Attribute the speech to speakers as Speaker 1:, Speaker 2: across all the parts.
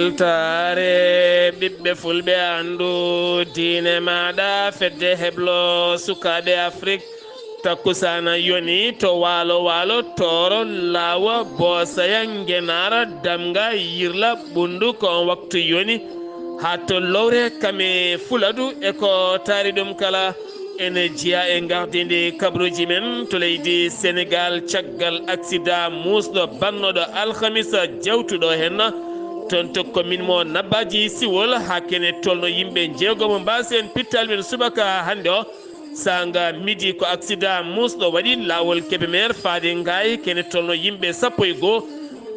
Speaker 1: weltare ɓiɓɓe fulɓe andu diine maɗa fedde heblo sukaɓe afrique takkusana yoni to walo toro lawa bosaya ngenara damga yirla ɓundu ko waktu yoni ha to lowre kame fuladu eko taari ɗum kala ene jiya e gardinde kabruji men to leydi sénégal caggal accident musɗo bannoɗo alhamisa jawtuɗo henna ton to commune mo nabbaji siwol ha kene tolno yimɓe jeegomo mbasen pittal men subaka hande o sanga midi ko accident musɗo waɗi lawol Kébémer faade ngayi kene tolno yimɓe sappo e goho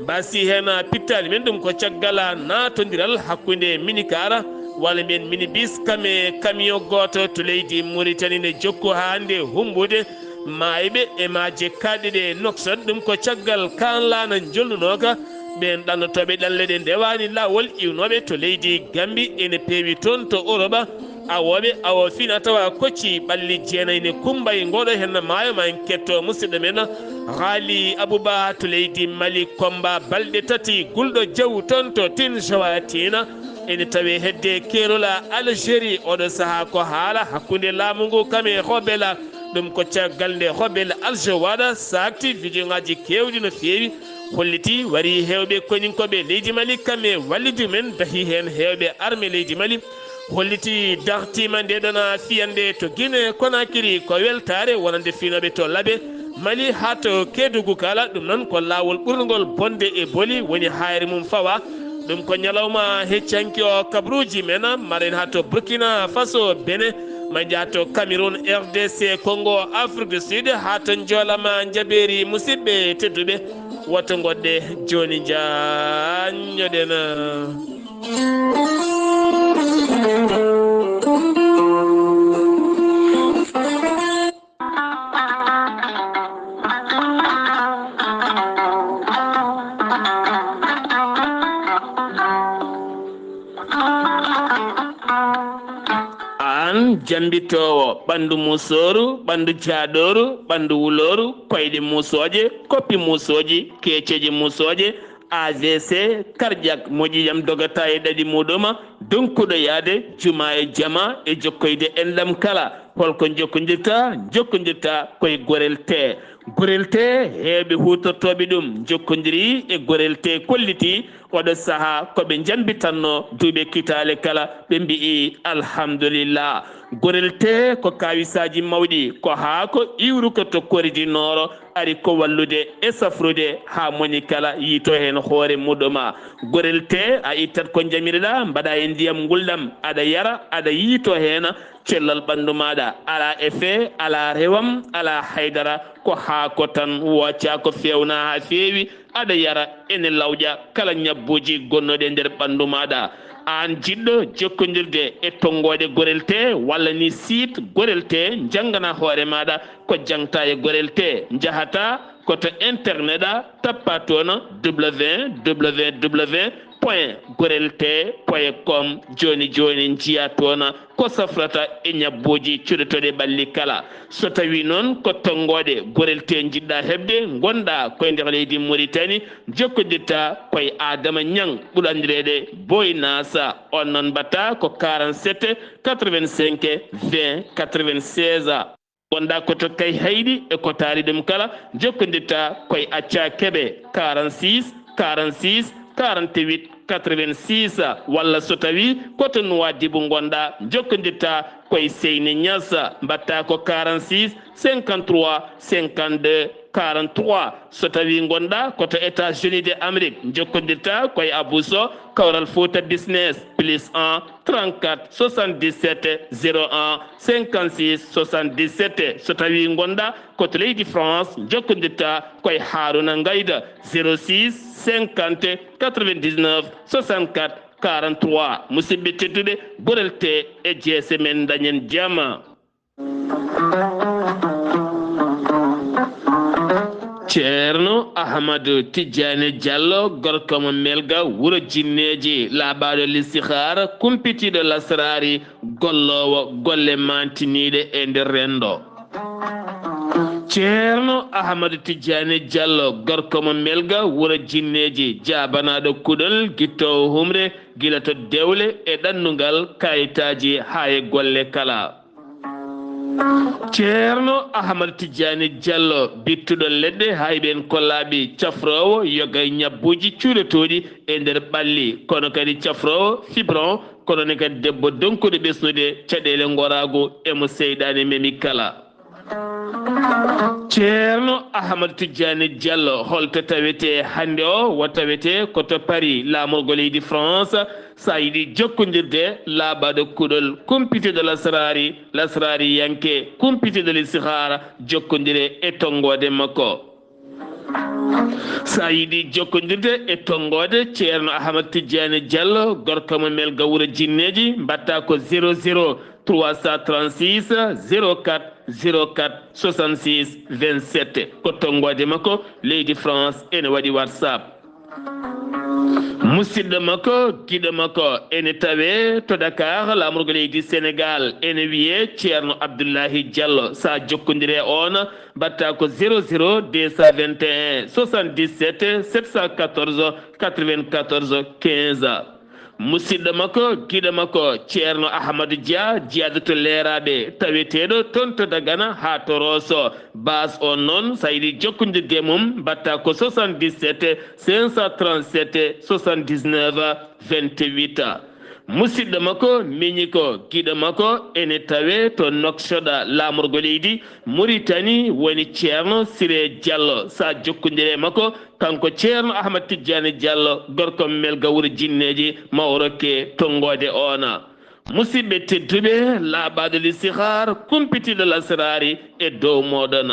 Speaker 1: mbasi hen pittali men ɗum ko caggal natodiral hakkude minicar walla mbiyen minibus kame camion goto to leydi Mauritanie ne jokku ha hande humbude mayɓe e maje kaɗɗeɗe noksat ɗum ko caggal kanlana jollunoka ɓen ɗannotoɓe ɗanleɗe ndewani lawol iwnoɓe to leydi Gambie ene peewi toon to Europe awoɓe awo fina tawa kocci ɓalli jeenayyi ne kumba e ngoɗo hen maayo ma en ketto musidɗo men haali Abouba to leydi Mali komba balɗe tati gulɗo jaw toon to tin Jowatina ene tawi hedde kerola Algérie oɗo saaha ko haala hakkude laamu ngu kame hobela ɗum ko caggal nde hobel aljo waɗa sakti vidéo ngaji kewɗi no fewi holliti wari hewɓe koninkoɓe leydi Mali kame wallidu men dahi hen hewɓe armé leydi Mali holliti dartima ndeɗon fiyande to Guinée Conakry ko weltare wonande finoɓe to laaɓe Mali ha to Kédougou kala ɗum noon ko lawol ɓurgol bonde e booli woni hayre mum fawa ɗum ko ñalawma heccanki o kabruji men maren ha to Burkina Faso Bénin ma jaa to Cameroun RDC Congo Afrique du Sud ha to joolama jaɓeri musidɓe tedduɓe woto goɗɗe joni jañoɗen jambitowo ɓandu musoru ɓandu jaaɗoru ɓandu wuloru koyɗe musoje koppi musoji keceji musoje AVC cardiaque moƴƴiyam dogata e ɗaɗi muɗuma donkuɗo yaade juma e jama e jokkoyde enɗam kala holko jokkodirta koye gorel te heeɓe hutortoɓe ɗum jokkodiri e gorel te kolliti oɗo saaha koɓe jambitanno duuɓe kitale kala ɓe mbi'i alhamdulillah gorel te ko kawisaji mawɗi ko haa ko iwru ko to koridinoro ari ko wallude e safrude ha moni kala yiito hen hoore muɗuma gorel te a ittat ko jamireɗa mbaɗa e ndiyam gulɗam aɗa yara aɗa yiito hen cellal ɓandu maɗa ala effet ala rewam ala haydara ko haako tan wocca ko fewna ha feewi aɗa yara ene lawƴa kala ñabbuji gonnoɗe nder ɓandu maɗa an jiɗɗo jokkodirde e tonggode gorel te walla ni site gorel te janggana hoore maɗa ko jangta e gorel te jahata koto internet tappa toon www.gorelte.com joni jiya toon ko safrata e ñabbuji cuɗotoɗe ɓalli kala so tawi noon ko tonggode gorel te jiɗɗa hebde gonɗa koye nder leydi Mauritanie jokkodirta koye Adama Niang ɓuurandirede Boy Nasa on noon mbatta ko 47 85 20 96 wonda koto kay hayɗi e ko taari ɗum kala jokkodirta koye Acca Keɓe 46 46 48 86 walla so tawi koto Nouadhibou gonɗa jokkodirta koye Seyni Niass mbatta ko 46 53 52 43 so tawi gonɗa koto États-Unis de Amérique jokkodirta koye Abousso Kawral Fouta Business +1 34 77 01 56 77 so tawi gonɗa koto leydi France jokkodirta koye Haruna Ngayda 06 50 99 64 43 musidɓe tedduɓe gorel te e jeese men dañen jama. Ceerno Ahmadou Tidiane Diallo gorko mo melga wuro jinneji laaɓaɗo listihara kumpitiɗo lasrari gollowo golle mantiniɗe e nder rendo. Ceerno Ahmadou Tidiane Diallo gorko mo melga wuro jinneji jabanaɗo kuɗol guittowo humre gila to dewle e ɗannungal kayitaji ha e golle kala. Ceerno Ahmad Tidiane Diallo bittuɗo leɗɗe hayɓen kollaɓe cafrowo yoga ñabbuji cuuɗotoɗi e nder ɓalli kono kadi cafrowo fibron kono ne kadi debbo donkude ɓesnude caɗele gorago emo seyɗani memi kala. Ceerno Ahmad Tidiane Diallo holto tawete hande o wo tawete koto Paris lamorgo leydi France sa yiɗi jokkodirde laaɓaɗo kuɗol kumpiteɗo lasrari yanke kumpiteɗo listihara jokkodire e tongode makko. sa yiɗi jokkodirde e tongode ceerno Ahmad Tidiane Diallo gorko mo melga wuuro jinneji mbatta ko 00 336 04 04 66 27 ko tongode makko leydi France ene waɗi WhatsApp. musidɗo makko giɗo makko ene tawe to Dakar lamorgo leydi Sénégal ene wiye ceerno Abdoulahi Diallo sa jokkodire on mbatta ko 00 221 77 714 94 15 musidɗo makko giɗo makko ceerno Ahmadou Dia jeyade to leeraɓe taweteɗo toon to Dagana ha to Rosso base on noon sa yiɗi jokkodirde mum mbatta ko 77 537 79 28 musidɗo makko miñi ko giɗo makko ene tawe to Noksoɗa lamorgo leydi Mauritanie woni ceerno Siré Diallo sa jokkodire makko kanko ceerno Ahmad Tidiane Diallo gorko melga wuuro jinneji mawrokke tongode ona. musidɓe tedduɓe laaɓaɗo listihar kumpitiɗo lasrari e dow moɗon.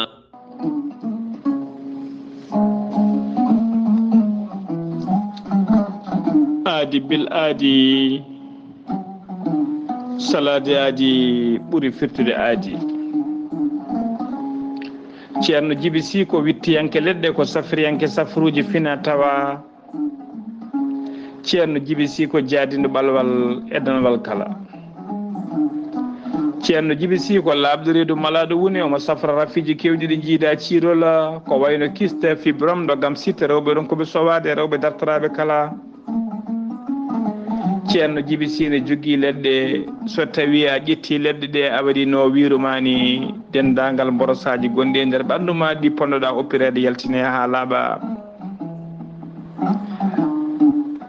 Speaker 2: aadi bil aadi salade aadi ɓuri firtude aadi. ceerno Djiby Sy ko wittiyanke leɗɗe ko safriyanke safruji fina tawa ceerno Djiby Sy ko jaadindo ɓalwal e danwal kala. ceerno Djiby Sy ko labdo reedu malaɗo woni omo safra rafiji kewɗi ɗi jiida ciirola ko wayno kiste fibrom dogam sitte rewɓe ɗon koɓe sowade rewɓe dartoraɓe kala. ceerno Djiby Sy ne jogui leɗɗe so tawi a ƴetti leɗɗe ɗe a waɗi no wirumani dendagal mborosaji gonɗi e nder ɓandu ma ɗi ponnoɗa oppirede yaltine ha laaɓa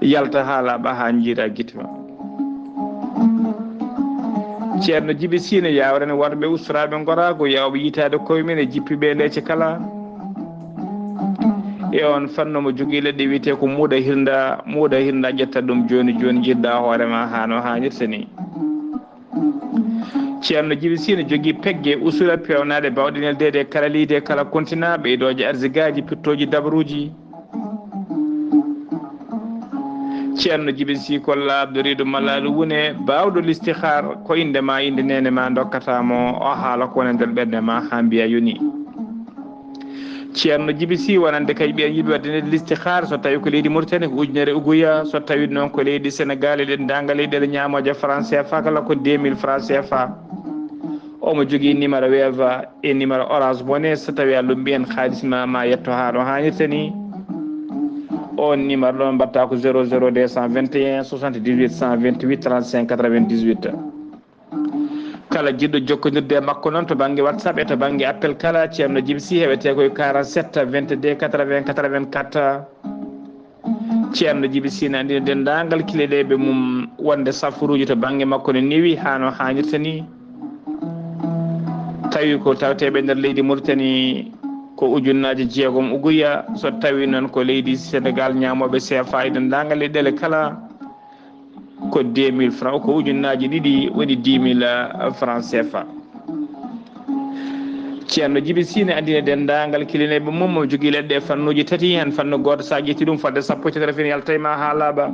Speaker 2: yalta ha laaɓa ha jiira guite ma. ceerno Djiby Sy ne yawrene worɓe ustoraɓe gorago yawɓe yitade koye men e jippiɓe lece kala e on fanno mo jogui leɗɗe wiyete ko muuɗa hirda ƴetta ɗum joni joni jiɗɗa hoorema hano hannirta ni. ceerno Djiby Sy ne jogui pegge usura pewnade bawɗinelde kala leydi kala continent ɓeydoje arsigaji pittoji dabruji. ceerno Djiby Sy ko labdo reedu malaɗo wune bawɗo listihar ko indema inde nene ma dokkatamo o haala ko woni nder ɓerde ma ha mbiya yoni. ceerno Djiby Sy wonande kay ɓiyen yiɗi wadde nde listihar so tawi ko leydi Mauritanie ko ujunere uguya so tawi noon ko leydi Sénégal eɗen danga leyɗele ñamoje franc CFA kala ko 2000 franc CFA. omo jogui numéro weva e numéro orange money so tawi a lumbi en haalisma ma yetto ha ɗo hannirta ni. on numéro ɗon mbatta ko 00 221 78 128 35 98. kala jiɗɗo jokkodirde e makko noon to banggue WhatsApp e to banggue appel kala ceerno Djiby Sy heɓete koye 47 22 80 84. ceerno Djiby Sy ne andino dendagal kileɗeɓe mum wonde safruji to banggue makko ne newi hano hannirta ni. tawi ko tawteɓe nder leydi Mauritanie ko ujunnaji 6 uguya so tawi noon ko leydi Sénégal ñamoɓe CFA e dendagal leyɗele kala ko 2000 francs ko ujunnaji 2 woni 10 000 francs CFA. ceerno Djiby Sy ne andine dendagal kilineɓe mum mo jogui leɗɗe fannuji tati hen fannu goto sa ƴetti ɗum fodde sappo e tati yalta ma ha laaɓa.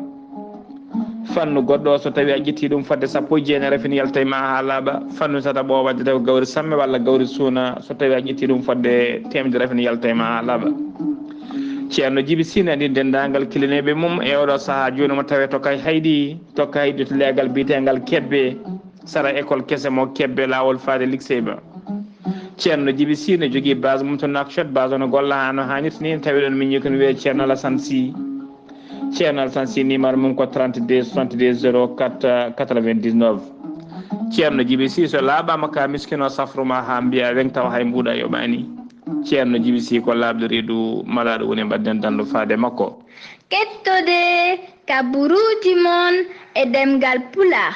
Speaker 2: fannu goɗɗo so tawi a ƴetti ɗum fodde sappo e jeenere yalta ma ha laaɓa. fannu tataɓo wadde taw gawri samme walla gawri suuna so tawi a ƴetti ɗum fodde temedere yalta ma ha laaɓa. ceerno Djiby Sy ne andi dendagal kilineɓe mum e oɗo saaha joni mo tawe tokka haydi to leegal bitegal kebbe sara école kese mo kebbe lawol faade lycée ba. ceerno Djiby Sy ne jogui base mum to Nouakchott base ono golla hano hannirta ni tawi ɗon min jikoni wiye ceerno Alassane Sy. ceerno Alassane Sy numéro mum ko 32 72 04 99 ceerno Djiby Sy so laaɓama ka miskino safruma ha mbiya weng taw hay mbuuɗa yoɓani ceerno Djiby Sy ko labde reedu malaɗo woni mbadden dandu faade makko
Speaker 3: kettode kaburuji mon e demgal pula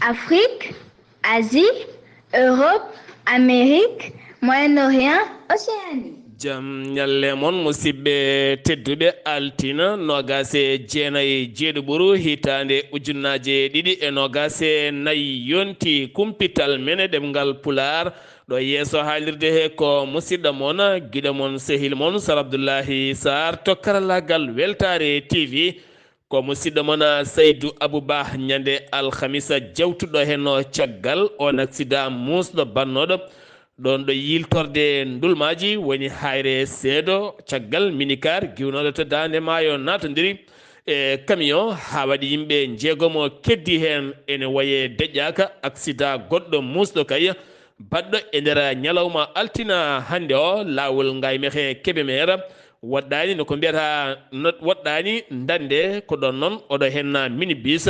Speaker 3: Afrique Asie Europe Amérique Moyen-Orient Océanie
Speaker 1: jam ñalle mon musidɓe tedduɓe altina nogase jeenayi jeeɗiɓuru hitande ujunnaje ɗiɗi e nogase nayyi yonti kumpital mene ɗemgal pular ɗo yeeso haalirde he ko musidɗo mon guiɗo mon sehil mon Sar Abdoullahi Sarr to karallagal Weltare TV ko musidɗo mon Saydou Abouba ñande alhamisa jawtuɗo henno caggal on accident musɗo bannoɗo ɗon ɗo yiltorde ndulmaji woni hayre seedo caggal minicar giwnoɗo to dande maayo natodiri e camion ha waɗi yimɓe jeegomo keddi hen ene waye deƴƴaka accident goɗɗo musɗo kay baɗɗo e nder ñalawma altina hande o lawol ngaymehe Kébémer woɗɗani noko mbiyata woɗɗani dande ko ɗon noon oɗo henna minibus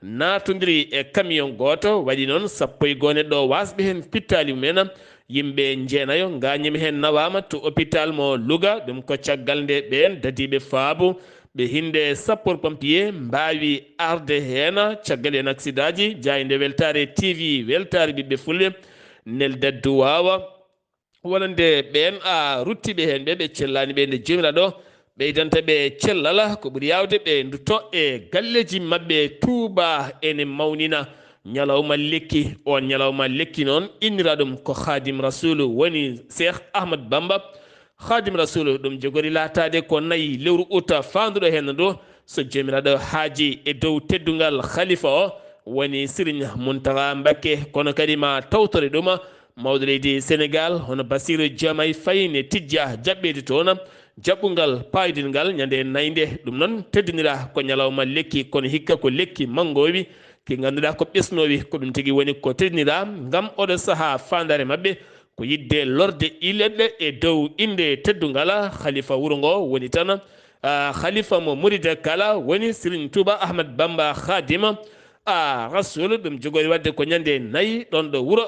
Speaker 1: natodiri e camion goto waɗi noon sappo e goo neɗɗo wasɓe hen pittali mumen yimɓe jeenayo gañimi hen nawama to hôpital mo Louga ɗum ko caggal nde ɓen dadiɓe faabu ɓe hinde sapeur pompier mbawi arde hen caggal en accident ji jayde Weltare TV weltare ɓiɓɓe fulɓe nelde duwawa wonande ɓen a ruttiɓe hen ɓe cellani ɓe nde jomiraɗo ɓeydanta ɓe cellala ko ɓuuri yawde ɓe dutto e galleji mabɓe Touba ene mawnina ñalawma lekki on ñalawma lekki noon innira ɗum ko Khadim Rasoul woni Cheikh Ahmad Bamba Khadim Rasoul ɗum jogori latade ko nayi lewru uta fanduɗo hen ɗo so jomiraɗo haaji e dow teddungal khalifa o woni Serigne Mountakha Mbacké kono kadi ma tawtore ɗum mawɗo leydi Sénégal hono Bassirou Diomaye Faye ne tijja jaɓɓede toon jaɓɓungal paydingal ñande nayde ɗum noon teddinira ko ñalawma lekki kono hikka ko lekki mangowi ki ganduɗa ko ɓesnowi ko ɗum tigui woni ko teddinira gam oɗo saaha fandare mabɓe ko yidde lorde ileɗɗe e dow inde teddungal khalifa wuuro ngo woni tan khalifa mo mouride kala woni Serigne Touba Ahmad Bamba Khadima Rasoul ɗum jogori wadde ko ñande nayyi ɗon ɗo wuuro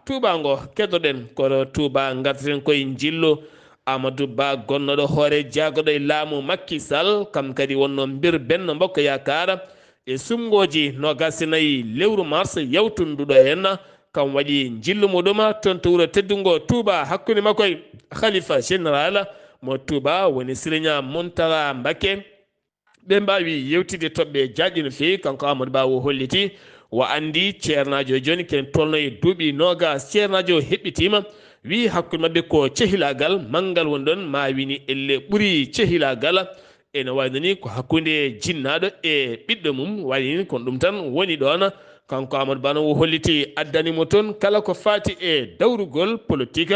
Speaker 1: Touba ngo keddoɗen koto Touba gartaten koye jillo Amadou Ba gonnoɗo hoore jaagoɗo e laamu Macky Sall kam kadi wonno mbir Benno Bokk Yakar e sumgoji no gasinayi lewru mars yawtunduɗo hen kam waɗi jillu muɗum toon to wuuro teddungo Touba hakkude makkoye khalifa général mo Touba woni Serigne Mountakha Mbacké ɓe mbawi yewtide toɓɓe jaƴƴi no fewi kanko Amadou Ba o holliti o andi ceernajo joni ken tolno e duuɓi nogas ceernajo heɓɓitima wi hakkude mabɓe ko cehilagal manggal woni ɗon ma wini elle ɓuuri cehilagal ene wayno ni ko hakkude jinnaɗo e ɓiɗɗo mum wayni kono ɗum tan woni ɗon kanko Amadou Ba o holliti addanimo toon kala ko fati e dawrugol politique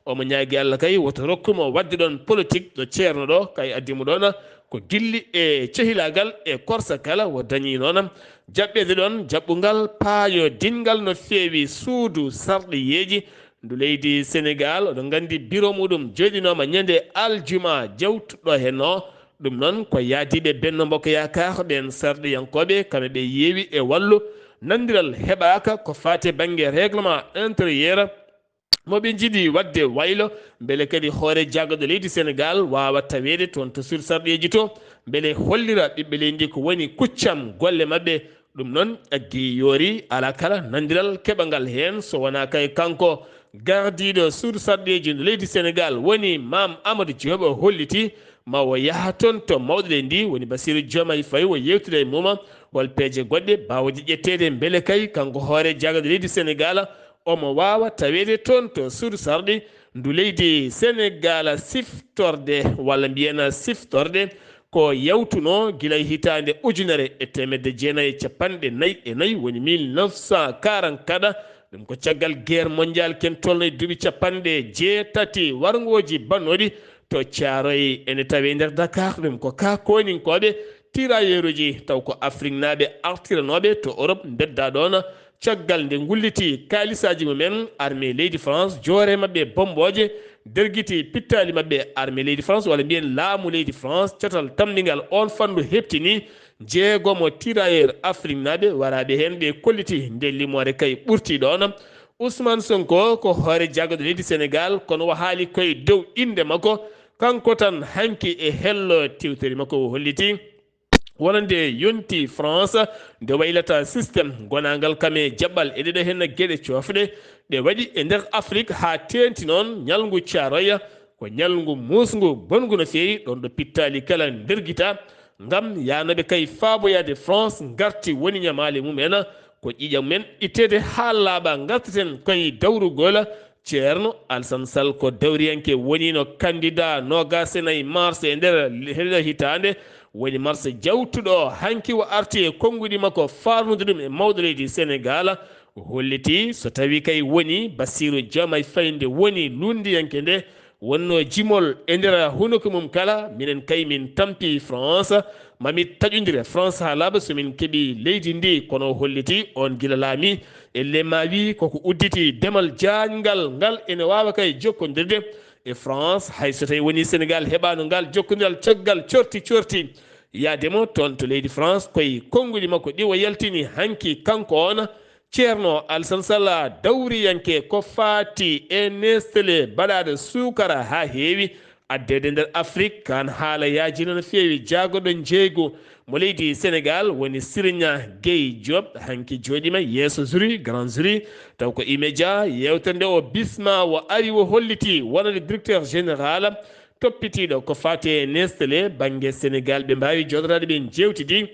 Speaker 1: omo ñaagui Allah kay woto rokkumo wadde ɗon politique ɗo ceerno ɗo kay addimo ɗon ko dilli e cehilagal e korsa kala wo dañi noon jaɓɓede ɗon jaɓɓugal paayo dingal no feewi suudu sarɗiyeji ndu leydi Sénégal oɗon gandi bureau muɗum joɗinoma ñande aljuma jawtuɗo hen o ɗum noon ko yaadiɓe Benno Bokk Yakar ɓen sarɗiyankoɓe kamɓe ɓe yeewi e wallu nandiral heɓaka ko fate banggue règlement intérieur moɓe jiiɗi wadde waylo beele kadi hoore jaggoɗo leydi Sénégal wawa tawede toon to sur sarɗeji to beele hollira ɓiɓɓe leydi ko woni kuccam golle mabɓe ɗum noon aggi yoori ala kala nandiral keɓagal hen so wona kay kanko gardiɗo sur sarɗeji no leydi Sénégal woni Mame Amadou Diop holliti ma o yaha toon to mawɗo ndi woni Bassirou Diomaye Faye o yewtida e muma hol peeje goɗɗe bawde ƴettede beele kay kanko hoore jaggoɗo leydi Sénégal omo wawa tawede toon to suudu sarɗi ndu leydi Sénégal siftorde walla mbiyena siftorde ko yawtuno guila hitande ujunere e temedde jeenayyi e capanɗe nayyi e nayyi woni 1944 ɗum ko caggal guerre mondial ken tolno e duuɓi capanɗe jeetati wargoji bannoɗi to Thiaroye ene tawe nder Dakar ɗum ko ka koninkoɓe tirailleur uji taw ko Afrique naaɓe artiranoɓe to Europe bedda ɗon caggal nde gulliti kalisaji mumen armée leydi France joore mabɓe bomboje dergiti pittali mabbe armée leydi France wala mbiyen laamu leydi France cotal tamningal on fandu heptini jeegomo tirailleur Afrique naɓe waraɓe hen ɓe kolliti nde limore kay ɓurti ɗon Ousmane Sonko ko hoore jaggaɗo leydi Sénégal kono o haali koye dow inde makko kanko tan hanki e hello tiwtori makko o holliti wonande yonti France nde waylata système gonangal kame jaɓɓal e ɗeɗo henna gueɗe cofɗe ɗe waɗi e nder Afrique ha tenti noon ñalngu Thiaroye ko ñalngu musngu bongu no feewi ɗon ɗo pittali kala nderguita ngam yanoɓe kay faaboyade France garti woni ñamale mumen ko ƴiƴam men ittede ha laaɓa gartaten koye dawrugol ceerno Alassane Sall ko dawriyanke wonino candidat 29 mars e nder heɗo hitande woni mars jawtuɗo hanki o arti e konngudi makko farnude ɗum e mawɗo leydi Sénégal holliti so tawi kay woni Bassirou Diomaye Faye nde woni lundiyanke nde wonno jimol e nder hunuko mum kala minen kay min tampi France mami taƴodire France ha laaɓa somin keeɓi leydi ndi kono holliti on gila laami elle ma wi koko udditi demal jangal ngal ene wawa kay jokkodirde e France hay so tawi woni Sénégal heɓano ngal jokkodiral caggal corti yademo toon to leydi France koye konnguli makko ɗi o yaltini hanki kanko on ceerno Alassane Sall dawriyanke ko fati e Nestlé baɗaɗo sukara ha heewi addede nder Afrique kan haala yajino no feewi jagoɗo jeeygu mo leydi Sénégal woni Sirigna Gueye Diop hanki jooɗima yeeso jury grand jury taw ko immédiat yewtere nde o bisma o ari o holliti wonande directeur général toppitiɗo ko fati e Nestlé banggue Sénégal ɓe mbawi jodorade ɓe jewtidi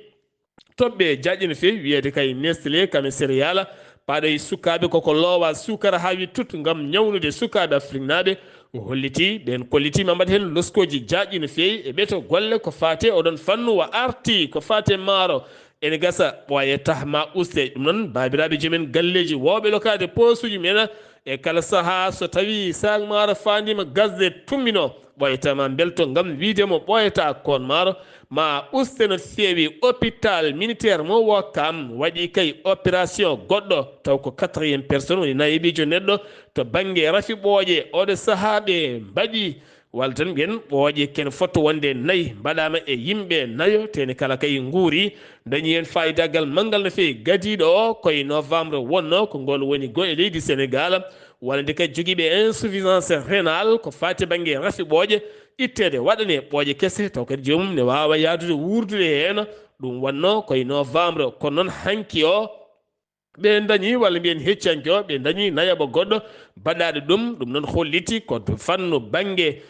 Speaker 1: toɓɓe jaƴƴi no feewi wiyede kay Nestlé kame céréal paɗo e sukaɓe koko loowa sukara ha wi tut gam ñawnude sukaɓe Afrique naɓe o holliti ɓen kollitima mbaɗa hen loskoji jaƴƴi no feewi e ɓeto golle ko fate oɗon fannu o arti ko fate maaro ene gasa ɓooye tahma uste ɗum noon babiraɓe joomen galleji wowɓe lokade posuji men e kala saaha so tawi sag maaro fandima gasde tummino ɓoyatama belto gam widemo ɓoyata kon maaro ma uste no feewi hôpital militaire mo Ouakam waɗi kay opération goɗɗo taw ko 4e personne woni nayiɓijo neɗɗo to banggue rafi ɓooƴe oɗo saaha ɓe mbaɗi walla tan mbiyen ɓooƴe ken fotto wonde nayyi mbaɗama e yimɓe nayo tene kala kay guuri dañi hen fayidagal manggal no feewi gadiɗo o koye novembre wonno ko ngol woni go e leydi Sénégal wonande kadi joguiɓe insuffisance rénale ko fati banggue rafi ɓooƴe ittede waɗane ɓooƴe kese taw kadi joomum ne wawa yadude wurdude hen ɗum wonno koye novembre kono noon hanki o ɓe dañi walla mbiyen heccanke o ɓe dañi nayaɓo goɗɗo baɗaɗo ɗum noon holliti ko fannu banggue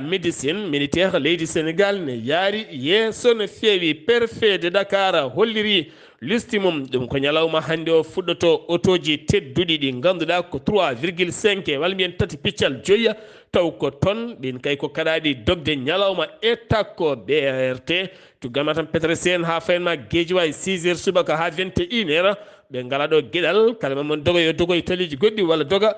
Speaker 1: médecine militaire leydi Sénégal ne yaari yeeso no feewi préfet de Dakar holliri listi mum ɗum ko ñalawma hande o fuɗɗoto autoji tedduɗi ɗi ganduɗa ko 3,5 walla mbiyen tati piccal joyya taw ko tonne ɓin kay ko kaɗaɗi dogde ñalawma e takko BRT to gamatan Petersen ha fayenma Guédiawaye 6 heures subaka ha 21 heures ɓe ngala ɗo gueɗal kala mamon doga yo dogoye taliji goɗɗi walla doga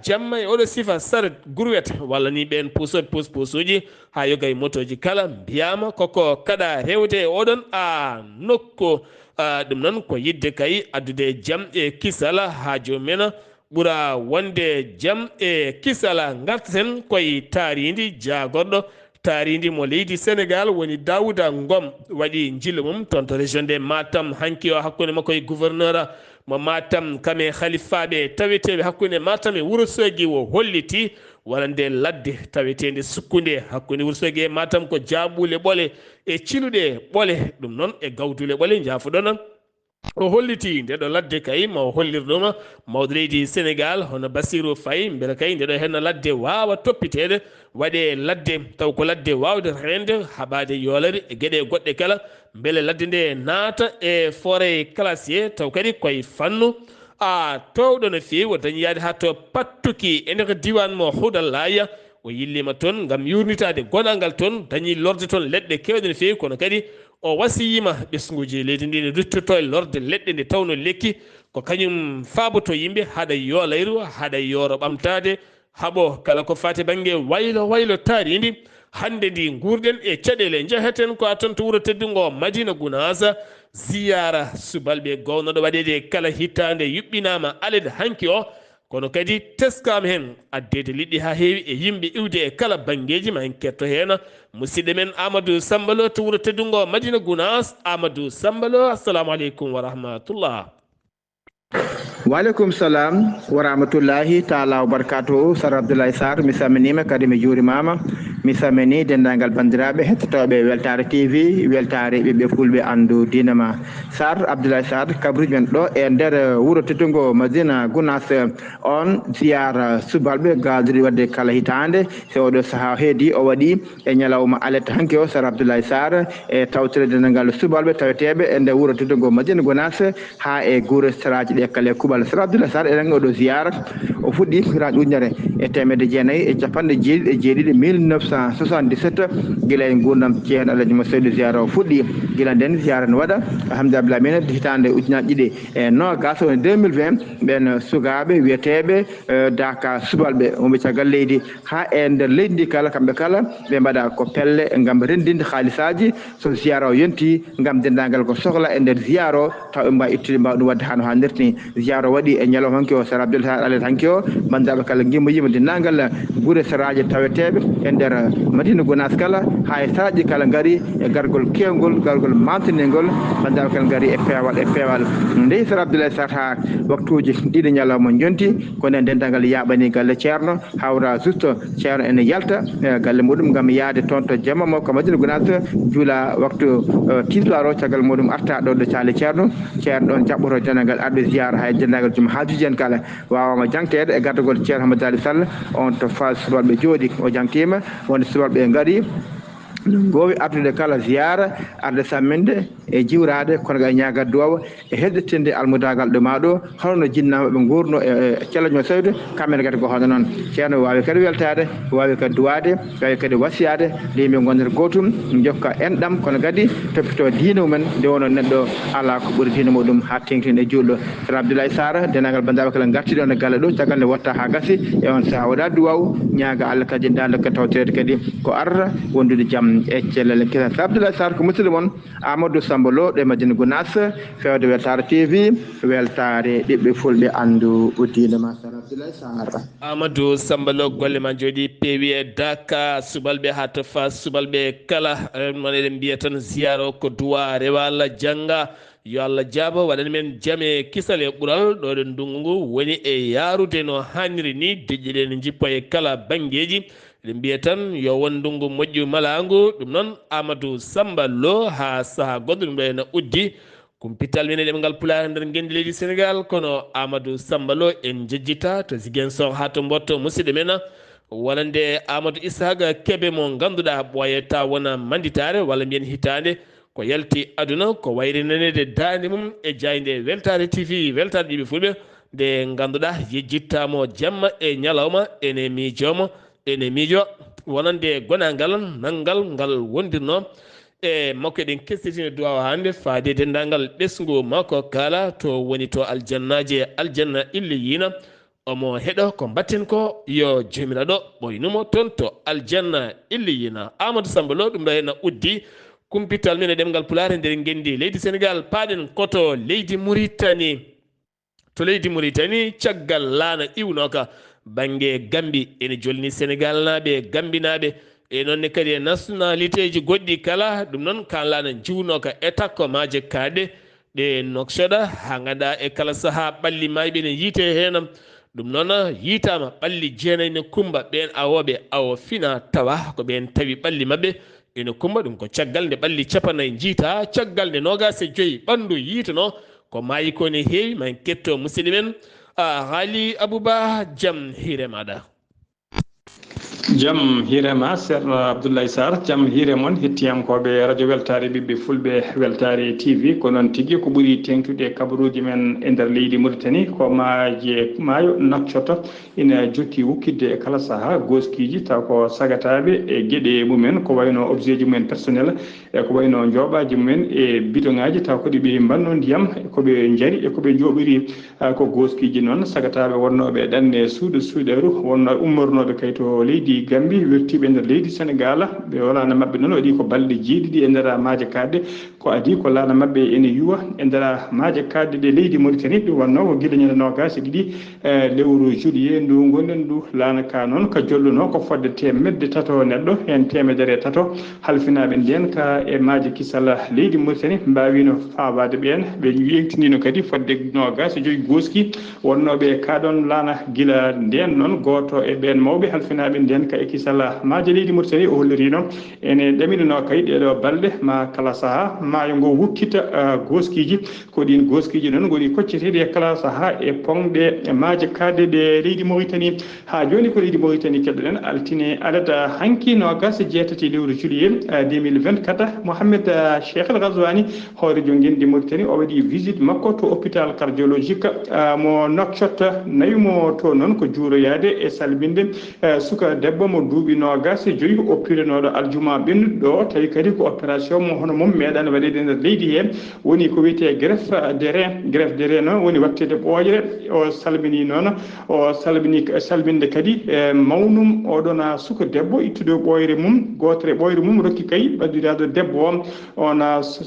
Speaker 1: jamma e oɗo sifa saret grouette walla ni ɓen pusoɓe pusuji ha yoga e motoji kala mbiyama koko kaɗa rewde e oɗon nokku ɗum noon ko yidde kay addude jaam e kisala ha jomumen ɓuura wonde jaam e kisala gartaten koye taaridi jagorɗo taaridi mo leydi Sénégal woni Daouda Ngom waɗi jillu mum toon to région de Matam hanki o hakkude makko e gouverneur mo Matam kame halifaɓe taweteɓe hakkude Matam e Wourossogui o holliti wonande ladde tawetede sukkude hakkude Wourossogui e Matam ko jaɓule ɓoole e ciluɗe ɓoole ɗum noon e gawdule ɓoole jafoɗon o holliti ndeɗo ladde kay ma o hollir ɗum mawɗo leydi Sénégal hono Bassirou Faye beele kay ndeɗo henno ladde wawa toppitede waɗe ladde taw ko ladde wawde rende haɓade yoolade e gueɗe goɗɗe kala beele ladde nde naata e forêt classier taw kadi koye fannu towɗo no feewi o dañi yaade ha to pattuki e nder diwan mo Houdallaya o yillima toon gam yurnitade gonangal toon dañi lorde toon leɗɗe kewɗe no feewi kono kadi o wasiyima ɓesguji leydi ndi ne ruttoto e lorde leɗɗe nde tawno lekki ko kañum faaboto yimɓe haɗa yoolayru haɗa yooro ɓamtade haɓo kala ko fati banggue waylo taaridi hande ndi gurɗen e caɗele jaheten ko aton to wuuro teddungo Madina Gounass ziyara subalɓe gownoɗo waɗede kala hittande yuɓɓinama alede hanki o kono kadi teskama hen addede liɗɗi ha heewi e yimɓe iwde e kala bangeji ma en ketto hen musidɗo men Amadou Samba Lo to wuuro teddungo Madina Gounass. Amadou Samba Lo, assalamu aleykum wa rahmatullah.
Speaker 2: Waleykum salam wa rahmatullahi taala wa barakatuhu. Sar Abdoulaye Sarr mi salminima kadi mi juurimama, mi salmini dendagal bandiraɓe hettotoɓe Weltare TV, weltare ɓiɓɓe fulɓe andu dina ma. Sarr Abdoulaye Sarr kabruji men ɗo e nder wuuro teddungo Madina Gounass on ziyara subalɓe gadiri wadde kala hitande so oɗo saaha heedi o waɗi e ñalawma aletta hanki o. Sar Abdoulaye Sarr e tawtere dendagal subalɓe taweteɓe e nder wuuro teddungo Madina Gounass ha e guure saraji ɗe kala kubal. Sar Abdoulaye Sarr eɗen oɗo ziyara o fuɗɗi hiraji ujunere e temedde jeenayyi e capanɗe jeeɗiɗi 1977 guila e gurdam ceerno Alaji mo Seydou ziyara o fuɗɗi. Guila nden ziyara ne waɗa alhamdulillah minen hitande ujunaji ɗiɗi e nogas woni 2020 ɓen sukaɓe wiyeteɓe daka subalɓe wonɓe caggal leydi ha e nder leydi ndi kala kamɓe kala ɓe mbaɗa ko pelle gam rendinde haalisaji so ziyara o yonti gam dendagal ko sohla e nder ziyara o taw ɓe mbawi ittude mbawa ɗum wadde hano hannirta ni. Ziyara o waɗi e ñalawma hanki o. Sar Abdoulaye Sarr alet hanki o bandiraɓe kala guimmo yima dendagal guure saraji taweteɓe e nder Madina Gounass kala ha e saraji kala gaari e gargol kewgol gargol mamtinegol bandiraɓe kala gaari e peewal nde Sar Abdoulaye Sarr ha waktuji ɗiɗi ñalawma jonti kono dendagal yaɓani galle ceerno hawra juste ceerno ene yalta galle muɗum gam yaade toon to jamma makko Madina Gounass juula waktu tislar o caggal muɗum arta ɗo ɗo caali ceerno ɗon jaɓɓoto dendagal arɓe ziyara hay dendagal juma haajuji en kala wawama jangtede e gardugol ceerno Hamadou Ali Sall on to phase subalɓe jooɗi o jangtima wonde subalɓe gaari gowi ardude kala ziyara arde samminde e jiwrade kono ga ñagat duwawa e heɗɗitinde almudagal ɗo maɗo holno jinnama ɓe gurno e celaño Seydou kamɓene kadi ko hono noon. Ceerno wawi kadi weltade, wawi kadi duwade, wawi kadi wasiyade nde yimɓe gondere gotum jokka enɗam kono kadi toppito diina mumen nde wono neɗɗo ala ko ɓuuri diina muɗum ha tengtine e julɗo. Sar Abdoulaye Sarr denagal bandiraɓe kala gartiɗe on e galle ɗo caggal nde watta ha gasi e on saaha waɗa duwaw ñaaga Allah kadi dande ko tawtirede kadi ko arata wondude jaam e cellele kesa. Sar Abdoulaye Sarr ko musidɗo moon Amadou Samba Lo ɗe Madina Gounass fewde Weltare TV, weltare ɓiɓɓe fulɓe andu diina ma. Sar Abdoulaye Sarr.
Speaker 1: Amadou Samba Lo golle ma jooɗi peewi e Daka subalɓe ha to fa subalɓe kala mon eɗen mbiya tan ziyara o ko duwa rewa Allah jangga yo Allah jaabo waɗani men jaame kisal e ɓuural ɗo ɗo ndungu ngu woni e yarude no hanniri ni deƴƴiɗe ne jippo e kala bangeji eɗen mbiya tan yo won ndungu moƴƴu malagu. ɗum noon Amadou Samba Lo ha saaha goɗɗo ɗum ɗo ene uddi kumpital men e ɗemgal pulaar nder gendi leydi Sénégal kono Amadou Samba Lo en jejjita to Ziguinchor ha to Mboto musidɗo men wonande Amadou Ishaqa Kebe mo ganduɗa ɓoyata wona manditare walla mbiyen hitande ko yalti aduna ko wayrinanede dande mum e jayde Weltare TV, weltare ɓiɓɓe fulɓe nde ganduɗa yejjittamo jamma e ñalawma ene miijo wonande gonagal nangal ngal wondirno e makko eɗen kestitino duwawa hande faade dendagal ɓesgu makko kala to woni to aljannaji aljanna illiyina omo heɗo ko batten ko yo jomiraɗo ɓoynumo toon to aljanna illiyina. Amadou Samba Lo ɗum ɗo henna uddi kumpital men e ɗemgal pulaar nder gendi leydi Sénégal paaɗen koto leydi Mauritanie. To leydi Mauritanie caggal laana iwnoka bange Gambi ene jolni Sénégal naɓe Gambi naɓe e noonne kadi e nationalité ji goɗɗi kala. ɗum noon kan laana jiwnoka état maje kaɗe ɗe noksoɗa ha ganduɗa e kala saaha ɓalli mayɓe ne yiite henam. ɗum noon yiitama ɓalli jeenayyi ne kumba ɓen awoɓe awo fina tawa ko ɓen tawi ɓalli mabɓe ene kumba. ɗum ko caggal nde ɓalli capanayi jiita caggal nde nogas e joyyi ɓandu yiitano ko mayi ko ne heewi ma en ketto musidɗo men haali Abouba jaam hiire maɗa.
Speaker 2: jaam hiirema ceerno Abdoulaye Sarr jaam hiire moon hettiyankoɓe radio weltare ɓiɓɓe fulɓe weltare TV ko noon tigui ko ɓuuri tengtude kabaruji men e nder leydi Mauritanie ko maayo Nouakchott ina jokki wukkidde e kala saaha goskiji taw ko sagataɓe e gueɗe mumen ko wayno objet ji mumen personnel e ko wayno jooɓaji mumen e bidon ngaji taw kadi ɓe mbanno ndiyam koɓe jaari e koɓe jooɓiri ko goskiji noon sagataɓe wonnoɓe ɗanne suuɗeru wonno ummornoɓe kay to leydi leydi Gambie wertiɓe nder leydi Sénégal ɓe walano mabɓe noon waɗi ko balɗe jeeɗiɗi e nder maaje kadde ko adi ko laana mabɓe ene yuwa e nder maaje kadde ɗe leydi Mauritanie ɗum wanno ko guila ñande nogas e ɗiɗi lewru juillet ndu gonɗen ndu laana ka noon ko jolluno ko fodde temedde tato neɗɗo hen temedere tato halfinaɓe nden ka e maaje kisal leydi Mauritanie mbawino fawade ɓen ɓe yewtinino kadi fodde nogas e joyi goski wonnoɓe kaɗon laana guila nden noon goto e ɓen mawɓe halfinaɓe nden ka e kisal maaje leydi Mauritanie o hollirino ene ɗaminino kay ɗeɗo balɗe ma kala saaha maayo ngo wukkita goskiji ko ɗin goskiji noon goni kocceteɗi e kala saaha e ponɗe e maaje kadde ɗe leydi Mauritanie ha joni ko leydi Mauritanie keddoɗen altine alata hanki nogas e jeetati lewru juillet 2024 Mohamed Cheikh El Ghazouani hoore jonguinde Mauritanie o waɗi visite makko to hôpital cardiologique mo Nouakchott nayimo to noon ko juuroyade e salminde suka debbo mo duuɓi nogas e joyi o pirenoɗo aljuma ɓennuɗo ɗo tawi kadi ko opération mo hono mum meeɗano waɗede nder leydi he woni ko wiyete greffe des reins noon woni wattede ɓooƴre o salmini noon o salminde kadi e mawnum oɗon suka debbo ittude ɓooyre mum gotere ɓooyre mum rokki kay ɓaddiraɗo debbo o on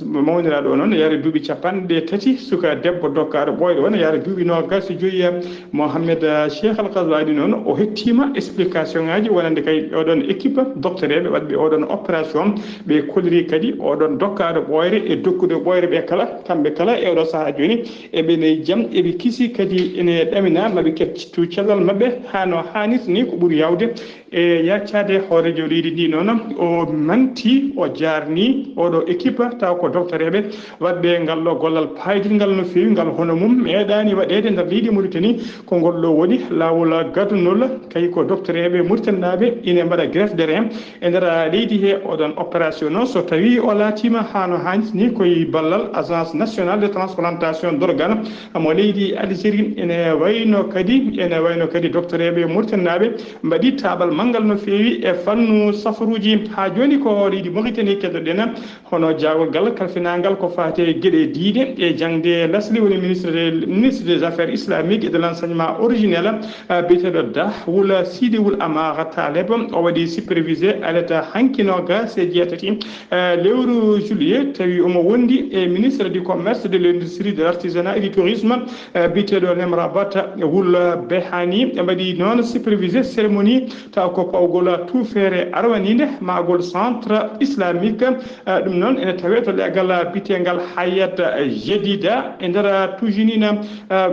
Speaker 2: mawniraɗo o noon yara duuɓi capanɗe tati suka debbo dokkaɗo ɓooyre wona yara duuɓi nogas e joyi Mohamed Cheikh Al Ghazouani noon o hettima explication ngaji wonande kay oɗon équipe doctereɓe waɗɓe oɗon opération ɓe koliri kadi oɗon dokkaɗo ɓooyre e dokkude ɓooyre ɓe kala kamɓe kala e oɗo saaha joni eɓene jaam eɓe kiisi kadi ene ɗamina maɓe kettitu cellal mabɓe hano hannirta ni ko ɓuuri yawde e yaccade hoorejo leydi ndi noon o manti o jarni oɗo équipe taw ko doctereɓe waɗɓe ngal ɗo gollal paydingal no fewi ngal hono mum meeɗani waɗede nder leydi Mauritanie ko ngol ɗo woni lawol gadunol kay ko doctereɓe mauritanaɓe ine mbaɗa greffe des reins e nder leydi he oɗon opération noon so tawi o laatima hano hannirta ni koye ballal agence nationale de transplantation d'organe mo leydi Algérie ene wayno kadi doctereɓe mauritanaɓe mbaɗi tabal mangal no fewi e fannu safaruji ha joni ko leydi Mauritanie keddoɗen hono jawol gal kalfinagal ko fate gueɗe diine e jangde lasli woni ministre des affaires islamiques et de l'enseignement originel biyeteɗo Dahwoul Sidi Woul Amara Taleb o waɗi supervisé alata hankinogas e jeetati lewru juillet tawi omo wondi e ministre du commerce de l'industrie de l'artisanat et du tourisme biyeteɗo Nemrabat Woul Behani ɓe mbaɗi noon supervisé cérémonie taw ko pawgol tuufere arwanide magol centre islamique ɗum noon ene tawe to legal bitegal Hayat Jedida e nder tujinina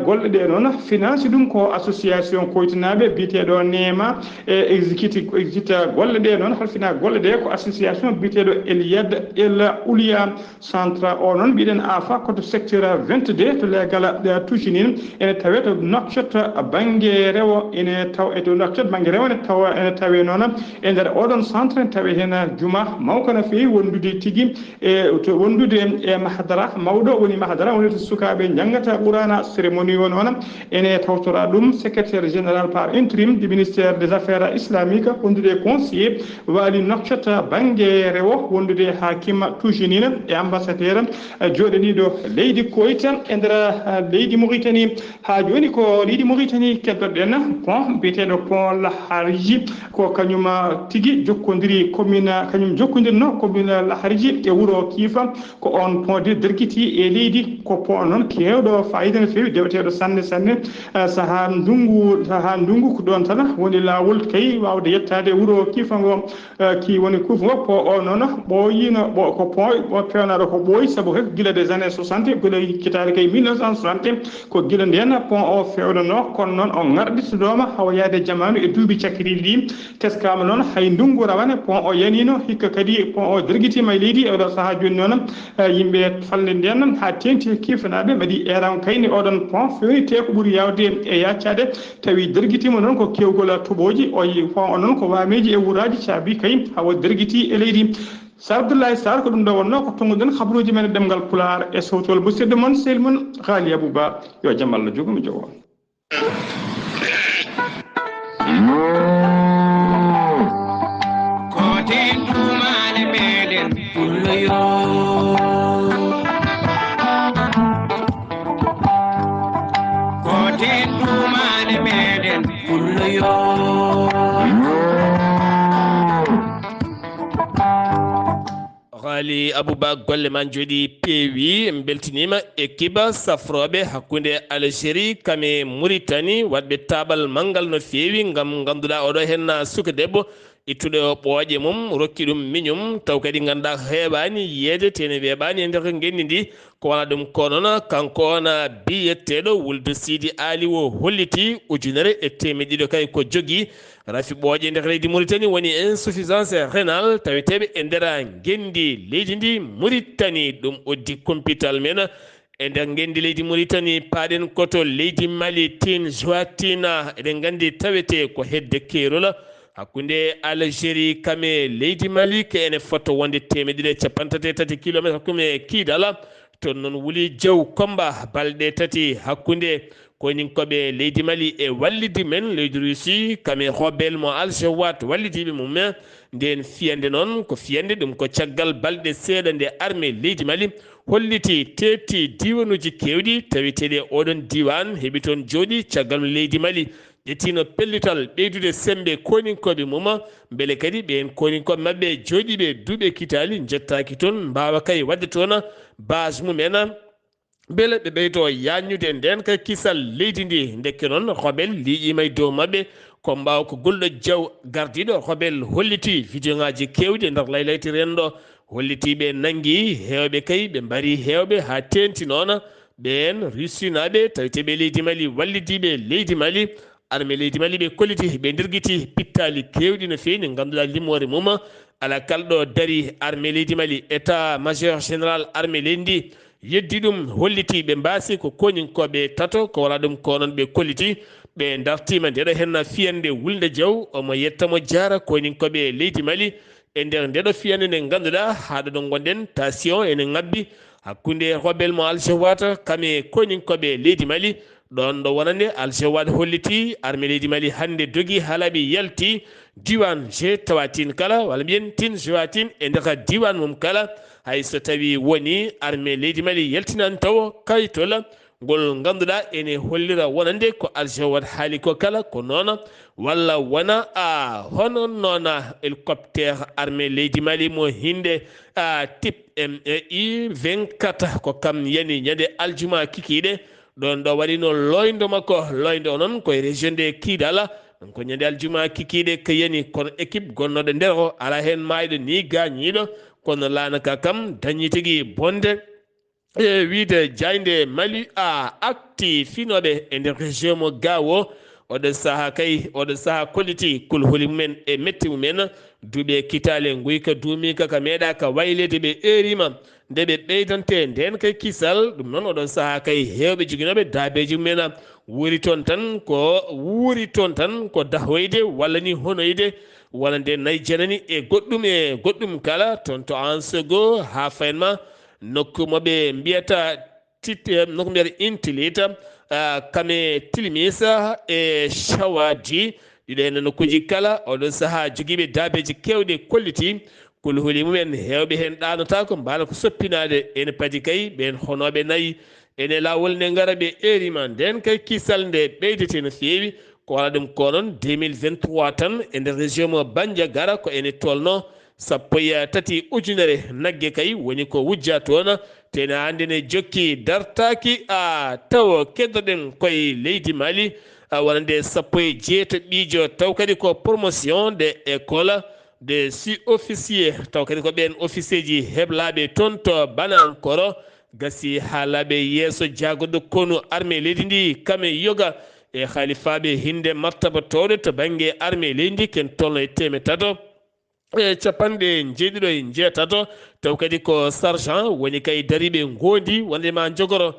Speaker 2: golle ɗe noon finance ɗum ko association koytinaɓe biyeteɗo Nema e exécuta golle ɗe noon halfina golle ɗe ko association biyeteɗo Eliad El Oulia centre o noon mbiɗen afa koto secteur 22 to legal tujinin ene tawe to Nouakchott banggue rewo ene taw e to Nouakchott banggue rewo ene tawe noon e nder oɗon centre ene tawe hen juma mawko no fewi wondude tigui e to wondude e mahadara mawɗo woni mahadara woni to sukaɓe jangata ɓurana cérémonie o noon ene tawtora ɗum secrétaire général par intérim du ministère des affaires islamiques wondude conseiller waali Nouakchott banggue rewo wondude hakim tujinina e ambassadeur joɗaniɗo leydi Koyta e nder leydi Mauritanie ha joni ko leydi Mauritanie keddoɗen pont biyeteɗo pont Laharji ko kañum tigui jokkodiri commune kañum jokkodirno commune Laharji e wuuro Kiifa ko on pont de derguiti e leydi ko pont noon kewɗo fayida no fewi deweteɗo sanne saaha ndungu ko ɗon tan woni lawol kay wawde yettade wuuro Kiifa ngo ki woni Kuufa ngo pont o noon ɓooyino ko pont o pewnaɗo ko ɓooyi saabu kay guila des années 60 guila hikkitade kay 1960 ko guila nden pont o fewnono kono noon o ŋarɗitodoma hawa yaade jamanu e duuɓi cakkiri ndi teskama noon hay ndungu rawane pont o yanino hikka kadi pont o derguitima e leydi e oɗo saaha joni noon yimɓe falde nden ha tengti Kiifanaɓe mbaɗi eran kayni oɗon pont fewni te ko ɓuuri yawde e yaccade tawi derguitima noon ko kewgol toɓoji o pont o noon ko wameji e wuraji caabi kay hawa derguiti e leydi Sar Abdoulaye Sarr ko ɗum ɗo wonno ko tonguɗen habaruji men e ɗemgal Pulaar e sowtol musidɗo moon sehil moon Haali Abouba yo jaam Allah jogo mi jogo
Speaker 1: Ali Abouba golle man jodi peewi beltinima équipe safroɓe hakkunde Algérie kame Mauritanie wadɓe tabal mangal no feewi ngam ganduɗa oɗo hen suka debbo ittude o ɓooƴe mum rokki ɗum miñum taw kadi ganduɗa heeɓani yeede tene weeɓani e nder genndi ndi ko wona ɗum ko noon kanko on biyetteɗo Wuld Sidi Ali o holliti 1,200 kay ko jogui rafi ɓooƴe nder leydi Mauritanie woni insuffisance rénale taweteɓe e nder genndi leydi ndi Mauritanie ɗum oddi kompital men e nder genndi leydi Mauritanie paaɗen koto leydi Mali Tine Joatina eɗen gandi tawete ko hedde keerol hakkunde Algérie kame leydi Mali ke ene foto wonde 133 kilométre hakkude kiidala ton noon wuli jaw komba balɗe tati hakkunde koninkoɓe leydi Mali e wallidi men leydi Russie kame rebelle mo Al-Jawad wallidiɓe mum nden fiyande noon ko fiyande ɗum ko caggal balɗe seeɗa nde armée leydi Mali holliti tetti diwanuji kewɗi taweteɗe oɗon diwan heeɓi toon jooɗi caggal leydi Mali ƴettino pellital ɓeydude sembe koninkoɓe mum beele kadi ɓen koninkoɓe mabɓe jooɗiɓe duuɓe kitali jettaki toon mbawa kay wadde toon base mumen beele ɓe ɓeydo yannude nden kay kisal leydi ndi dekke noon rebelle liiƴima e dow mabɓe ko mbawa ko gulɗo jaw gardiɗo rebelle holliti vidéo ngaji kewɗi nder laylayti renɗo hollitiɓe nanggui hewɓe kay ɓe mbari hewɓe ha tenti noon ɓen russinaɓe taweteɓe leydi Mali wallidiɓe leydi Mali armée leydi Mali ɓe kolliti ɓe dirguiti pittali kewɗi no fewi ne ganduɗa limore mum ala kalɗo daari armée leydi Mali état major général armée leydi ndi yeddi ɗum holliti ɓe mbasi ko koninkoɓe tato ko wona ɗum ko noon ɓe kolliti ɓe dartima ndeɗo hen fiyande Wulde Diaw omo yettamo jaara koninkoɓe leydi Mali e nder ndeɗo fiyande nde ganduɗa haɗo ɗo gonɗen tension ene ngabbi hakkunde rebelle mo Al-Jawad kame koninkoɓe leydi Mali ɗon ɗo wonande Al-Jawad holliti armée leydi Mali hande dogi haalaɓe yalti diwan je tawatin kala walla mbiyen Tine Joatin e nder diwan mum kala hay so tawi woni armée leydi Mali yaltinan taw kaytol ngol ganduɗa ene hollira wonande ko Al-Jawad haali ko kala ko noon walla wona hono noon hélicoptère armée leydi Mali mo hinde type MI 24 ko kam yani ñande aljuma kikiɗe ɗon ɗo waɗino loydo makko loydo noon koye région de Kidal ko ñande aljuma kikiɗe ko yani kono équipe gonnoɗo nder o ala hen mayɗo ni gañiɗo kono lanaka kam dañi tigui bonde e wiide jayde Mali acti finoɓe e nder région mo Gao oɗo saaha kay oɗo saaha kolliti kulhuli mumen e metti mumen duuɓe kitale guyka duumika ka meeɗa ka waylede ɓe erima nde ɓe ɓeydante nden kay kisal ɗum noon oɗon saaha kay hewɓe joguinoɓe daabeji mumen wuuri toon tan ko dahoyde walla ni honoyde wona nde nayyi janani e goɗɗum kala toon to Ansego ha fayenma nokku moɓe mbiyata nokku mbiyata intilita kame Tilimisa e Shawadi ɗiɗo hen nokkuji kala oɗon saaha joguiɓe daabeji kewɗe kolliti kulhuli mumen hewɓe hen ɗanotako mbala ko soppinade ene paadi kay ɓen honoɓe nayyi ene lawol nde gara ɓe erima nden kay kisal nde ɓeydete no fewi ko wona ɗum ko noon 2023 tan e nder région mo Bandiagara ko ene tolno 13 ujunere nagge kay woni ko wujja toon tene hande ne jokki dartaki taw keddoɗen koye leydi Mali wonande 16 ɓiijo taw kadi ko promotion de école de sous-officier taw kadi ko ɓen officier ji heblaɓe toon to Banankoro gasi haalaɓe yeeso jagoɗo konu armée leydi ndi kame yoga e halifaɓe hinde martaba towɗe to banggue armée leydi ndi ken tolno e teme tato e capanɗe jeeɗiɗo e jeetato taw kadi ko sergent woni kay dariɓe gondi wondema jogoro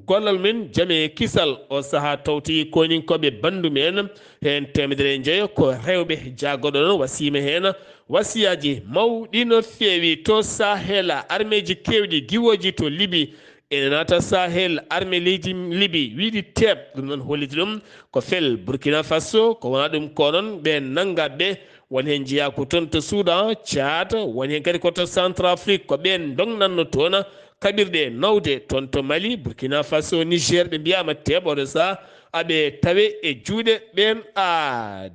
Speaker 1: gollal men jaame kisal o saaha tawti koninkoɓe bandu men hen 100 ko rewɓe jagoɗo noon wasima hen wasiyaji mawɗi no fewi to Sahel armée ji kewɗi giwoji to Libye ene nata Sahel armée leydi Libye wiiɗi teeb ɗum noon holliti ɗum ko fel Burkina Faso ko wona ɗum ko noon ɓe nangaɓe woni hen jeeya ko toon to Soudan Tchad woni hen kadi koto Centrafrique ko ɓen dongnanno toon kaɓirɗe nawde toon to Mali Burkina Faso Niger ɓe mbiyama teɓoɗo sa aɓe tawe e juuɗe ɓen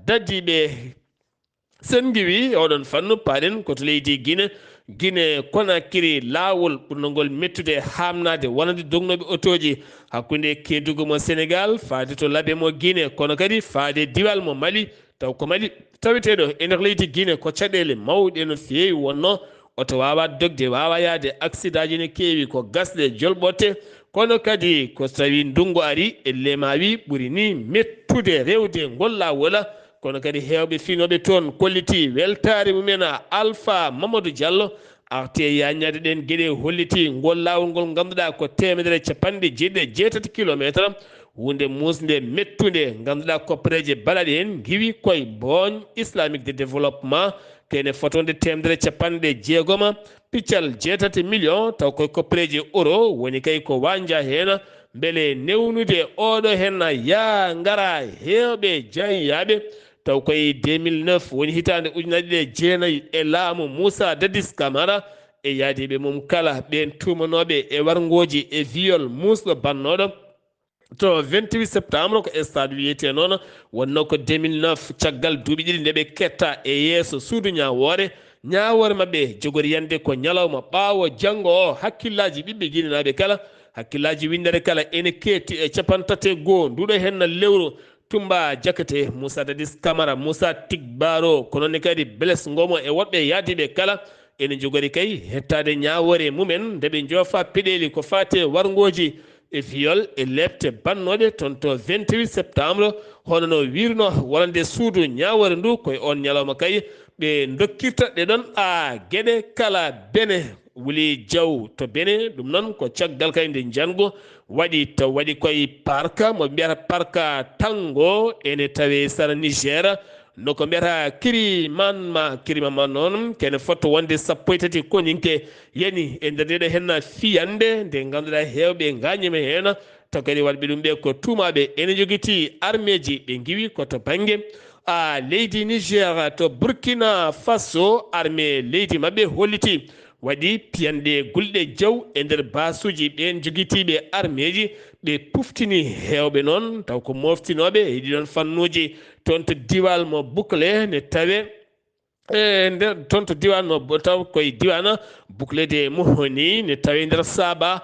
Speaker 1: daddiɓe sen giwi oɗon fannu paɗen koto leydi Guinée Guinée Conakry laawol ɓurnogol mettude hamnade wonande dognoɓe otoji hakkude Kédougou mo Sénégal faade to laabe mo Guinée kono kadi faade diwal mo Mali taw ko Mali taweteɗo e nder leydi Guinée ko caɗele mawɗe no feewi wonno oto wawa dogde wawa yaade accident ji ne keewi ko gasɗe jolɓotte kono kadi ko tawi ndungu ari elle ma wi ɓuuri ni mettude rewde ngol lawola kono kadi hewɓe finoɓe toon kolliti weltare mumen Alpha Mamadou Diallo arte yañade ɗen gueɗe holliti ngol lawol ngol ganduɗa ko 1.7 kilométre hunde musde mettude ganduɗa koppareje balaɗe en giwi koye bogne islamique de développement kene fotonde 1.6 piccal 7 million taw koye koppareje euro woni kay ko wanja hen beele newnude oɗo hen ya ngara hewɓe jeeyaɓe taw koye 2009 woni hitande ujunaje ɗe jeenayyi e laamu Moussa Dadis Camara e yaadiɓe mum kala ɓen tumanoɓe e wargoji e viol musɗo bannoɗo to 28 septembre ko stade wiyete noon wonno ko 2009 caggal duuɓi ɗiɗi nde ɓe ketta e yeeso suudu ñawore mabɓe jogori yande ko ñalawma ɓaawo janggo o hakkillaji ɓiɓɓe guinenaɓe kala hakkillaji windere kala ene ketti e 31 nduɗo henna lewru Tumba Jakate Moussa Dadis Camara Moussa Tigbaro kono kadi Blaise Ngomo e woɓɓe yaadiɓe kala ene jogori kay hettade ñawore mumen nde ɓe joofa peɗeli ko fate wargoji e viol e lebte bannoɗe toon to 28 septembre hono no wirno wonande suudu ñawore ndu koye on ñalawma kay ɓe dokkirta ɗeɗon gueɗe kala bene Wuli Diaw to bene ɗum noon ko caggal kay nde jango waɗi taw waɗi koye parka mo mbiyata parka Tango ene tawe sara Niger noko mbiyata Kirimama noon kene fotto wonde 13 koninke yani e nder ndeɗo henna fiyande nde ganduɗa hewɓe gañima hen taw kadi walɓe ɗum ɓe ko tumaɓe ene joguiti armée ji ɓe giwi koto banggue leydi Niger to Burkina Faso armée leydi mabɓe holliti waɗi piyanɗe gulɗe jaw e nder basuji ɓen joguitiɓe armée ji ɓe puftini hewɓe noon taw ko moftinoɓe e ɗiɗon fannuji toon to diwal mo Bouclé ne tawe nder toon to diwan mo taw koye diwana Bouclé de Mohoni ne tawe nder Saba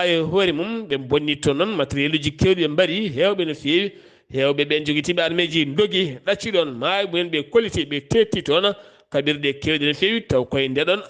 Speaker 1: e hoore mum ɓe bonni toon noon matériel uji kewɗi ɓe mbaɗi hewɓe no feewi hewɓe ɓen joguitiɓe armée ji dogi ɗacciɗon maayo mumen ɓe kolliti ɓe tetti toon kabirɗe kewɗe no feewi taw koye ndeɗon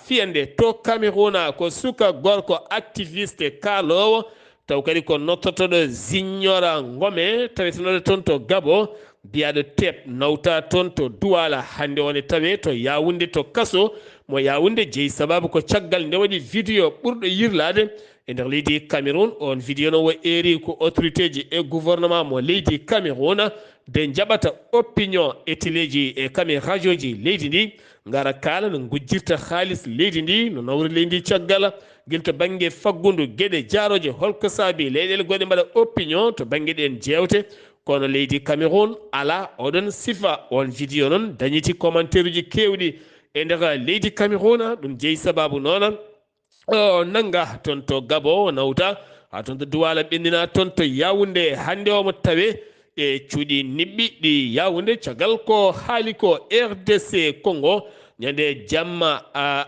Speaker 1: fiyande to Cameroun ko suka gorko activiste kaalowo taw kadi ko nottotoɗo Zignora Ngome tawetenoɗo toon to Gabo mbiyaɗo tep nawta toon to Douala hande one tawe to Yaoundé to kaso mo Yaoundé jeeyi sababu ko caggal nde waɗi vidéo ɓurɗo yirlade e nder leydi Cameroun on vidéo no wo eri ko autorité ji e gouvernement mo leydi Cameroun de jaɓata opinion e téléji e caméra ji leydi ndi ngara kala no gujjirta haalis leydi ndi no nawri leydi caggal guel to banggue faggudu gueɗe jaaroje holko saabi leyɗele goɗɗe mbaɗa opinion to banggue ɗen jewte kono leydi Cameroun ala oɗon sifa on vidéo noon dañiti commentaire uji kewɗi e nder leydi Cameroun ɗum jeeyi sababu noon o nanga toon to Gabo nawta ha toon to Douala ɓendina toon to Yaoundé hande omo tawe e cuuɗi niɓɓi ɗi Yaoundé caggal ko haali ko RDC Congo ñande jamma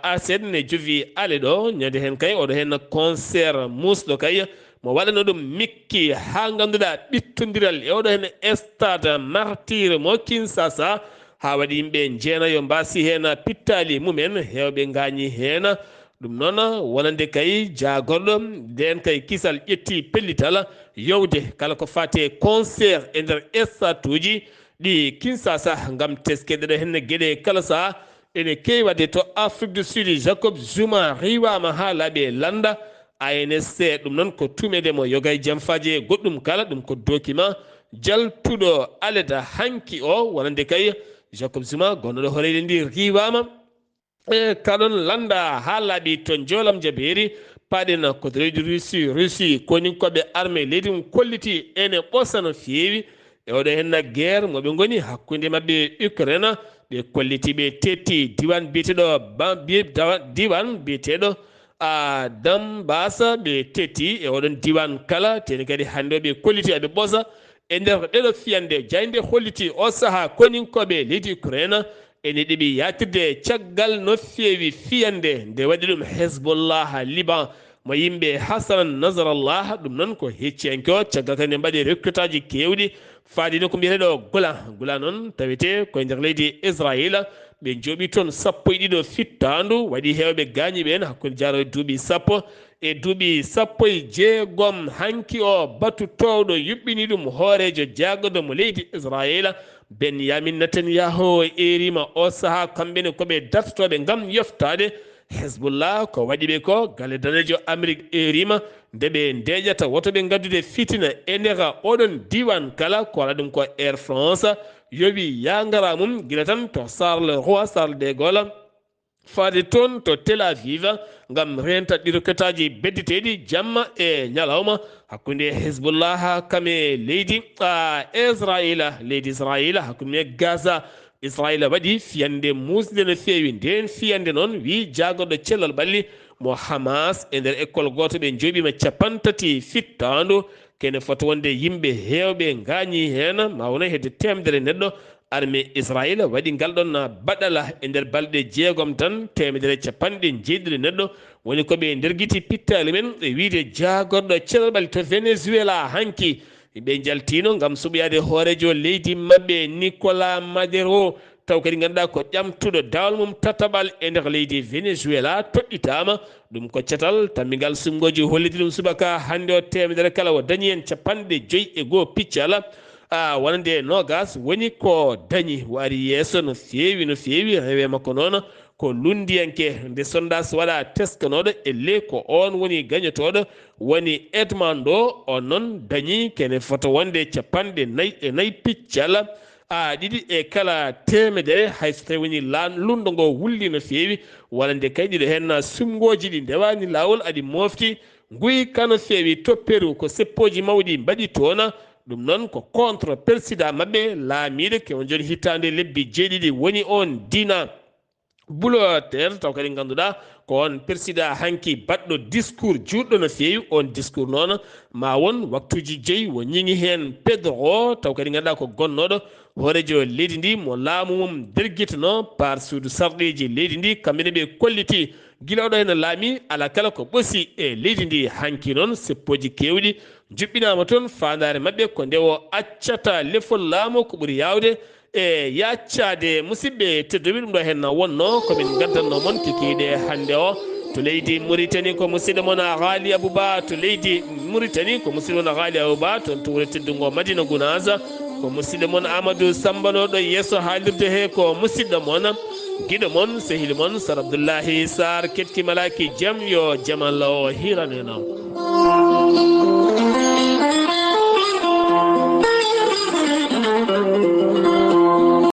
Speaker 1: ACED ne jovi ale ɗo ñande hen kay oɗo hen concert musɗo kay mo waɗano ɗum mikki ha ganduɗa ɓittodiral e oɗo hen stade martyre mo Kinshasa ha waɗi yimɓe jeenayo mbasi hen pittali mumen hewɓe gañi hen ɗum noon wonande kay jagorɗo nden kay kisal ƴetti pellital yowde kala ko fate concert e nder stade uji ɗi Kinshasa gam teskeɗe ɗo henne gueɗe kala saha ene kewi wadde to Afrique du Sud Jacob Zuma riwama ha laaɓe landa ANSC ɗum noon ko tumede mo yogay jamfaji goɗɗum kala ɗum ko document jaltuɗo aleda hanki o wonande kay Jacob Zuma gonnoɗo hooreyde ndi riwama e kaɗon landa ha laaɓi to jolam jaberi paɗen ko leydi Russie koninkoɓe armé leydi mum kolliti ene ɓosa no feewi e oɗo henna guerre moɓe goni hakkude mabɓe Ukraine ɓe kolliti ɓe tetti diwan biyeteɗo diwan biyeteɗo Dambasa ɓe tetti e oɗon diwan kala teni kadi hande ɓe kolliti aɓe ɓosa e nder ɗeɗo fiyande jayde holliti o saaha koninkoɓe leydi Ukraine ene ɗiɓi yatirde caggal no feewi fiyande nde waɗi ɗum hezbollah liban mo yimɓe hasan nasarallah ɗum noon ko hecciyanke o caggal kadi ne mbaɗi recrutaji kewɗi faadino ko mbiyeteɗo gula noon tawete koye nder leydi israila ɓe jooɓi toon 12 fittandu waɗi hewɓe gañi ɓen hakkude jaro e duuɓi 10 e duuɓi 16 hanki o batutowɗo yuɓɓini ɗum hoorejo jaggodo mo leydi israila benyamin netanyahu erima o saaha kamɓene koɓe dartotoɓe gam yoftade hezbollah ko waɗi ɓe ko galle danejo amérique erima nde ɓe ndeƴata wotoɓe gaddude fitina e nder oɗon diwan kala ko waɗa ɗum ko air france yowi yagara mum guila tan to Charles de Gaulle faade toon to Tel Aviv gam renta ɗirketaji bedditeɗi jamma e ñalawma hakkude hezbollah kame leydi israila hakkude gaza israila waɗi fiyande musde no feewi nden fiyande noon wi jagoɗo cellal ɓalli mo hamas e nder école goto ɓe jooɓima 30 fittandu kene foto wonde yimɓe hewɓe gañi hen ma wona hedde temedere neɗɗo armée israila waɗi galɗon baɗala e nder balɗe 6 tan temedere 90 neɗɗo woni koɓe nder guiti pittali men e wiide jagorɗo cellal ɓalli to Venezuela hanki ɓe jaltino gam suɓoyade hoorejo leydi mabɓe Nicolas Maduro taw kadi ganduɗa ko ƴamtuɗo dawal mum tataɓal e nder leydi Venezuela toɗɗitama ɗum ko cetal tammigal sumgoji holliti ɗum subaka hande o temedere kala o dañi hen 51 piccala wonande nogas woni ko dañi wari yeeso no feewi rewe makko noon ko lundiyanke nde sondage waɗa teskanoɗo elle ko on woni gañotoɗo woni Edmando on noon dañi kene foto wonde 54 piccala ɗiɗi e kala temedere hayso tawi woni lundo ngo wulli no feewi wonande kay ɗiɗo hen sumgoji ɗi ndewani lawol aɗi mofti guyka no feewi topperu ko seppoji mawɗi mbaɗi toon ɗum noon ko contre président mabɓe laamiɗo ke on joni hittande lebbi 7 woni on dina Boulotter taw kadi ganduɗa ko on président hanki baɗɗo discours juɗɗo no feewi on discours noon ma won waktuji 5 wo ñiŋi hen Pedro taw kadi ganduɗa ko gonnoɗo hoorejo leydi ndi mo laamu mum derguitano par suudu sarɗeji leydi ndi kamɓene ɓe kolliti guilaɗo hen laami ala kala ko ɓoosi e leydi ndi hanki noon seppoji kewɗi juɓɓinama toon fandare mabɓe ko nde o accata lefol laamu ko ɓuuri yawde e yaccade musidɓe tedduɓe ɗum ɗo hen wonno komin gaddanno moon kikiɗe hande o to leydi Mauritanie ko musidɗo moon Ghali Abouba to leydi Mauritanie ko musidɗo moon Ghali Abouba toon to wuuro teddugo Madina Gounass ko musidɗo moon Amadou Sambano ɗo yesso haalirde he ko musidɗo moon guiɗo moon sehili moon Sar Abdoullahi Sarr ketki malaki jaam yo jaam Allah o hiraneno